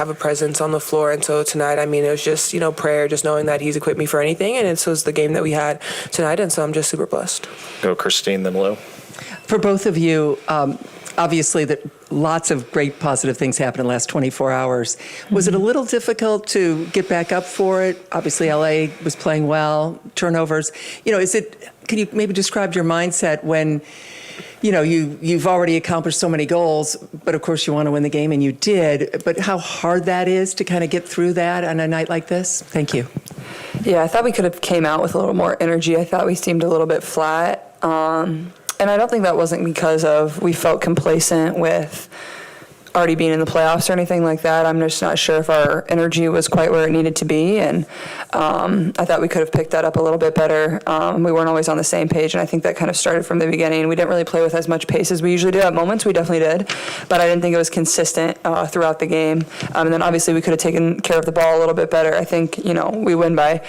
have a presence on the floor. And so tonight, I mean, it was just, prayer, just knowing that he's equipped me for anything. And it was the game that we had tonight. And so I'm just super blessed. Go Christine, then Lou. For both of you, obviously lots of great positive things happened in the last 24 hours. Was it a little difficult to get back up for it? Obviously, LA was playing well, turnovers. Can you maybe describe your mindset when, you've already accomplished so many goals, but of course you want to win the game, and you did, but how hard that is to kind of get through that on a night like this? Thank you. Yeah, I thought we could have came out with a little more energy. I thought we seemed a little bit flat. And I don't think that wasn't because we felt complacent with already being in the playoffs or anything like that. I'm just not sure if our energy was quite where it needed to be. And I thought we could have picked that up a little bit better. We weren't always on the same page, and I think that kind of started from the beginning. We didn't really play with as much pace as we usually do. At moments, we definitely did, but I didn't think it was consistent throughout the game. And then obviously we could have taken care of the ball a little bit better. I think, we win by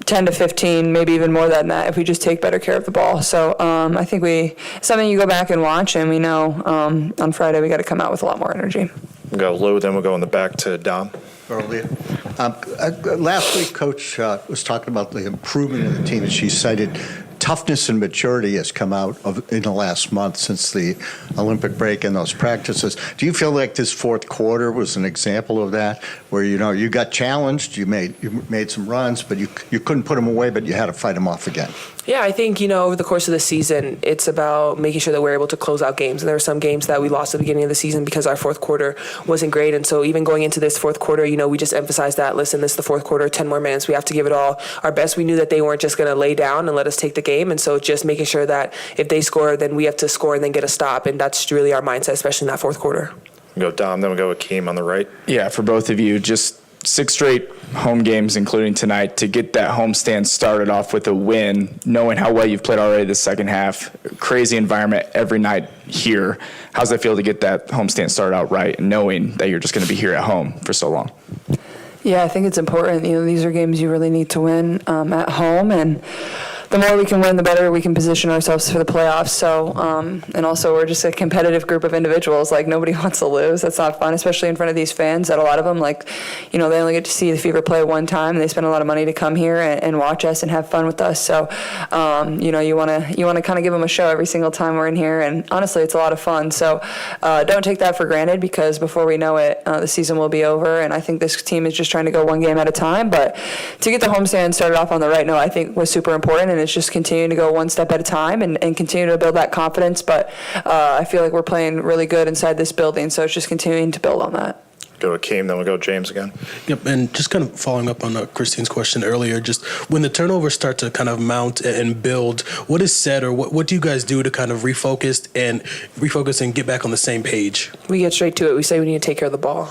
10 to 15, maybe even more than that, if we just take better care of the ball. So I think it's something you go back and watch, and we know on Friday we got to come out with a lot more energy. We'll go Lou, then we'll go in the back to Dom. Earlier. Last week, Coach was talking about the improvement of the team, and she cited toughness and maturity has come out in the last month since the Olympic break and those practices. Do you feel like this fourth quarter was an example of that, where you got challenged, you made some runs, but you couldn't put them away, but you had to fight them off again? Yeah, I think, over the course of the season, it's about making sure that we're able to close out games. And there were some games that we lost at the beginning of the season because our fourth quarter wasn't great. And so even going into this fourth quarter, we just emphasized that, listen, this is the fourth quarter, 10 more minutes. We have to give it all our best. We knew that they weren't just going to lay down and let us take the game. And so just making sure that if they score, then we have to score and then get a stop. And that's really our mindset, especially in that fourth quarter. We'll go Dom, then we'll go with Keem on the right. Yeah, for both of you, just 6 straight home games, including tonight, to get that homestand started off with a win, knowing how well you've played already the second half. Crazy environment every night here. How's that feel to get that homestand started out right, and knowing that you're just going to be here at home for so long? Yeah, I think it's important. These are games you really need to win at home, and the more we can win, the better we can position ourselves for the playoffs. So, and also we're just a competitive group of individuals. Like, nobody wants to lose. That's not fun, especially in front of these fans that a lot of them, they only get to see the Fever play one time, and they spend a lot of money to come here and watch us and have fun with us. So, you want to kind of give them a show every single time we're in here, and honestly, it's a lot of fun. So, don't take that for granted, because before we know it, the season will be over, and I think this team is just trying to go one game at a time. But to get the homestand started off on the right note, I think was super important, and it's just continuing to go one step at a time and continue to build that confidence. But I feel like we're playing really good inside this building, so it's just continuing to build on that. Go to Keem, then we'll go James again. Yep, and just kind of following up on Christine's question earlier, just when the turnovers start to kind of mount and build, what is said, or what do you guys do to kind of refocus and get back on the same page? We get straight to it. We say we need to take care of the ball.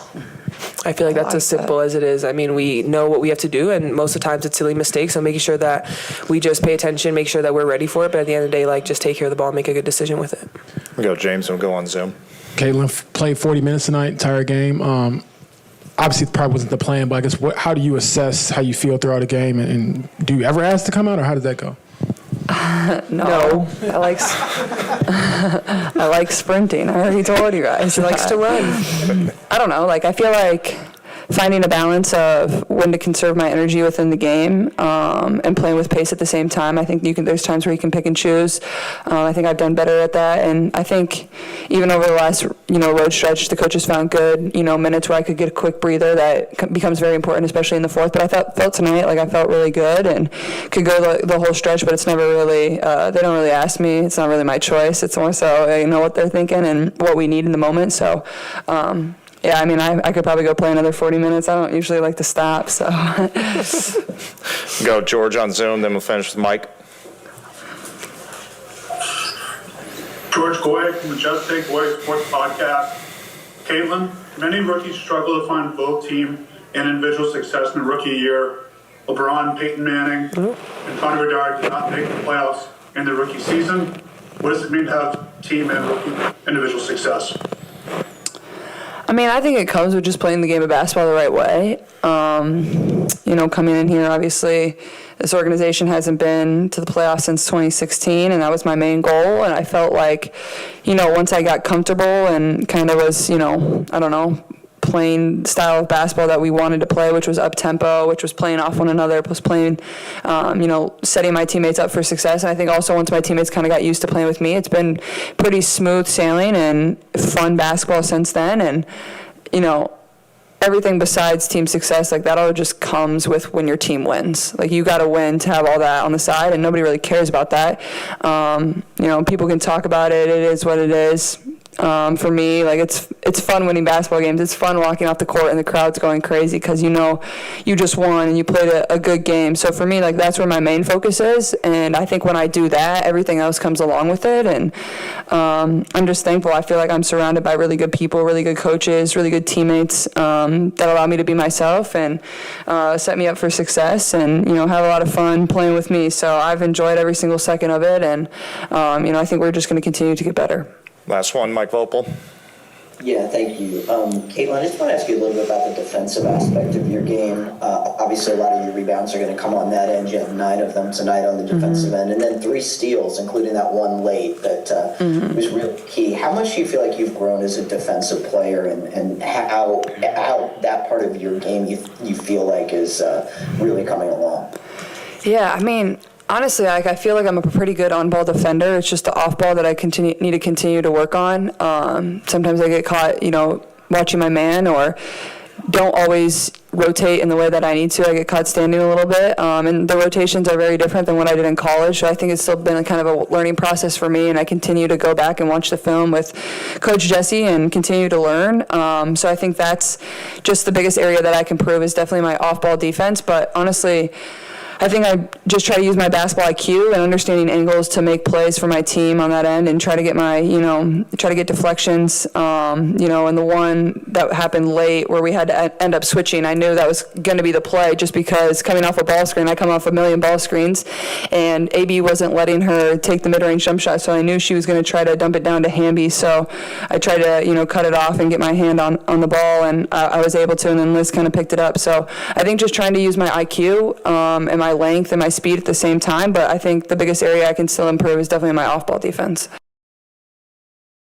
I feel like that's as simple as it is. I mean, we know what we have to do, and most of the times it's silly mistakes, so making sure that we just pay attention, make sure that we're ready for it, but at the end of the day, just take care of the ball and make a good decision with it. We'll go James, and we'll go on Zoom. Caitlin played 40 minutes tonight, entire game. Obviously, it probably wasn't the plan, but I guess how do you assess how you feel throughout the game, and do you ever ask to come out, or how did that go? No. I like sprinting. I already told you guys. He likes to run. I don't know. I feel like finding a balance of when to conserve my energy within the game and playing with pace at the same time. I think there's times where you can pick and choose. I think I've done better at that, and I think even over the last road stretch, the coaches found good minutes where I could get a quick breather that becomes very important, especially in the fourth. But I felt tonight I felt really good and could go the whole stretch, but it's never really they don't really ask me. It's not really my choice. It's more so what they're thinking and what we need in the moment. So. Yeah, I mean, I could probably go play another 40 minutes. I don't usually like to stop, so. Go George on Zoom, then we'll finish with Mike. George Goy from the Just Take Goy Sports Podcast. Caitlin, many rookies struggle to find both team and individual success in the rookie year. LeBron, Peyton Manning, and Connor Bedard did not make the playoffs in the rookie season. What does it mean to have team and rookie individual success? I mean, I think it comes with just playing the game of basketball the right way. Coming in here, obviously, this organization hasn't been to the playoffs since 2016, and that was my main goal. And I felt like, once I got comfortable and kind of was, playing style of basketball that we wanted to play, which was up-tempo, which was playing off one another, plus playing, setting my teammates up for success. And I think also once my teammates kind of got used to playing with me, it's been pretty smooth sailing and fun basketball since then. And, everything besides team success, like that all just comes with when your team wins. Like you got to win to have all that on the side, and nobody really cares about that. People can talk about it. It is what it is. For me, like it's fun winning basketball games. It's fun walking off the court and the crowd's going crazy because you just won and you played a good game. So for me, like that's where my main focus is. And I think when I do that, everything else comes along with it. And I'm just thankful. I feel like I'm surrounded by really good people, really good coaches, really good teammates that allow me to be myself and set me up for success and have a lot of fun playing with me. So I've enjoyed every single second of it. And I think we're just going to continue to get better. Last one, Mike Vopel. Yeah, thank you. Caitlin, I just want to ask you a little bit about the defensive aspect of your game. Obviously, a lot of your rebounds are going to come on that end. You had 9 of them tonight on the defensive end, and then 3 steals, including that one late that was really key. How much do you feel like you've grown as a defensive player, and how that part of your game you feel like is really coming along? Yeah, honestly, I feel like I'm a pretty good on-ball defender. It's just the off-ball that I need to continue to work on. Sometimes I get caught, watching my man or don't always rotate in the way that I need to. I get caught standing a little bit, and the rotations are very different than what I did in college. So I think it's still been a kind of a learning process for me, and I continue to go back and watch the film with Coach Jesse and continue to learn. So I think that's just the biggest area that I can improve is definitely my off-ball defense. But honestly, I think I just try to use my basketball IQ and understanding angles to make plays for my team on that end and try to get try to get deflections. And the one that happened late where we had to end up switching, I knew that was going to be the play just because coming off a ball screen, I come off a million ball screens, and AB wasn't letting her take the mid-range jump shot, so I knew she was going to try to dump it down to Hamby. So I tried to, cut it off and get my hand on the ball, and I was able to, and then Liz kind of picked it up. So I think just trying to use my IQ and my length and my speed at the same time, but I think the biggest area I can still improve is definitely my off-ball defense.